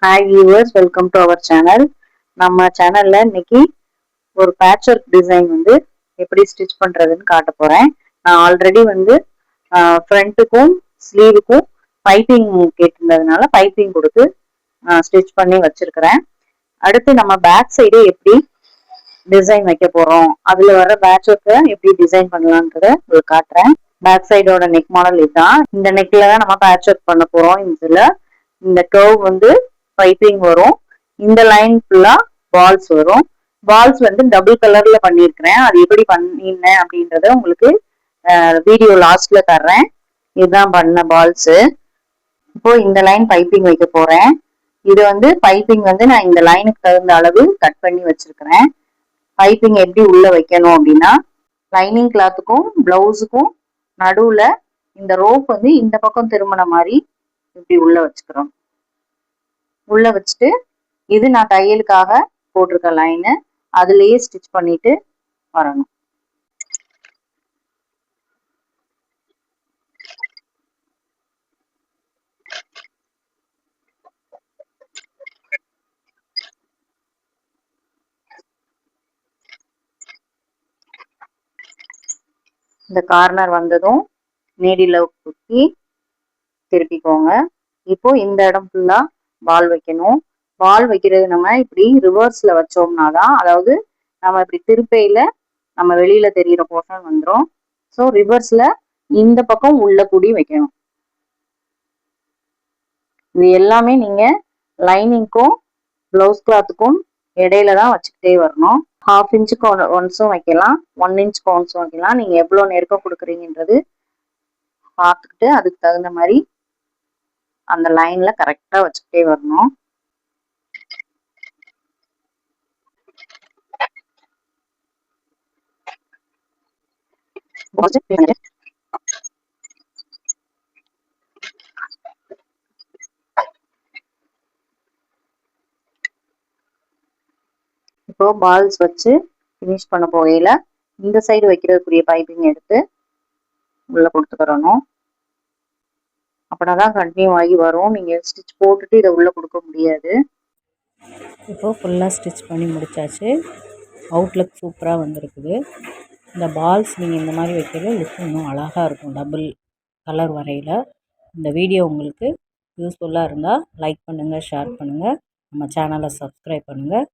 Hi viewers, welcome to our channel. நம்ம சேனல்ல இன்னைக்கு ஒரு பேட்ச் ஒர்க் டிசைன் எப்படி ஸ்டிச் பண்றதுன்னு காட்ட போறேன். நான் ஆல்ரெடி ஃப்ரண்ட்டுக்கும் ஸ்லீவுக்கும் பைப்பிங் கேட்டிருந்ததுனால பைப்பிங் கொடுத்து ஸ்டிச் பண்ணி வச்சிருக்கிறேன். அடுத்து நம்ம பேக் சைடு எப்படி டிசைன் வைக்க போறோம், அதுல வர பேட்ச் ஒர்க்கை எப்படி டிசைன் பண்ணலான்றத உங்களுக்கு காட்டுறேன். பேக் சைடோட நெக் மாடல் இதுதான். இந்த நெக்ல தான் நம்ம பேட்ச் ஒர்க் பண்ண போறோம். இதுல இந்த கர்வ் பைப்பிங் வரும். இந்த லைன் ஃபுல்லா பால்ஸ் வரும். பால்ஸ் டபுள் கலர்ல பண்ணிருக்கிறேன். அது எப்படி பண்ணினேன் அப்படின்றத உங்களுக்கு வீடியோ லாஸ்ட்ல தர்றேன். இதுதான் பண்ண பால்ஸ். இப்போ இந்த லைன் பைப்பிங் வைக்க போறேன். இது பைப்பிங் நான் இந்த லைனுக்கு தகுந்த அளவு கட் பண்ணி வச்சிருக்கிறேன். பைப்பிங் எப்படி உள்ள வைக்கணும் அப்படின்னா, லைனிங் கிளாத்துக்கும் பிளவுஸுக்கும் நடுவுல இந்த ரோப் இந்த பக்கம் திரும்பின மாதிரி இப்படி உள்ள வச்சுக்கிறோம். உள்ள வச்சுட்டு இது நான் தையலுக்காக போட்டிருக்க லைனு, அதுலயே ஸ்டிச் பண்ணிட்டு வரணும். இந்த கார்னர் வந்ததும் நீடில குத்தி திருப்பிக்கோங்க. இப்போ இந்த இடம் ஃபுல்லா பால் வைக்கணும். பால் வைக்கிறது நம்ம இப்படி ரிவர்ஸ்ல வச்சோம்னா தான், அதாவது நம்ம இப்படி திருப்பையில நம்ம வெளியில தெரியிற போர்ஷன் வந்துடும். ஸோ ரிவர்ஸ்ல இந்த பக்கம் உள்ள கூடி வைக்கணும். இது எல்லாமே நீங்க லைனிங்க்கும் பிளவுஸ் கிளாத்துக்கும் இடையில தான் வச்சுக்கிட்டே வரணும். 1/2 இன்ச்சுக்கு ஒன்ஸும் வைக்கலாம், 1 இன்ச்சுக்கு ஒன்ஸும் வைக்கலாம். நீங்க எவ்வளவு நெருக்கம் கொடுக்குறீங்கன்றது பார்த்துக்கிட்டு அதுக்கு தகுந்த மாதிரி அந்த லைன்ல கரெக்டா வச்சுக்கிட்டே வரணும். இப்போ பால்ஸ் வச்சு ஃபினிஷ் பண்ண போகையில இந்த சைடு வைக்கிறதுக்குரிய பைப்பிங் எடுத்து உள்ள கொடுத்துக்கிறணும். அப்படின்னா கண்டினியூ ஆகி வரும். நீங்க ஸ்டிச் போட்டுட்டு இதை உள்ள கொடுக்க முடியாது. இப்போ ஃபுல்லாக ஸ்டிச் பண்ணி முடிச்சாச்சு. அவுட்லுக் சூப்பராக வந்திருக்குது. இந்த பால்ஸ் நீங்கள் இந்த மாதிரி வைக்கிறது லுக் இன்னும் அழகாக இருக்கும் டபுள் கலர் வரையில். இந்த வீடியோ உங்களுக்கு யூஸ்ஃபுல்லாக இருந்தால் லைக் பண்ணுங்கள், ஷேர் பண்ணுங்கள், நம்ம சேனலை சப்ஸ்கிரைப் பண்ணுங்கள்.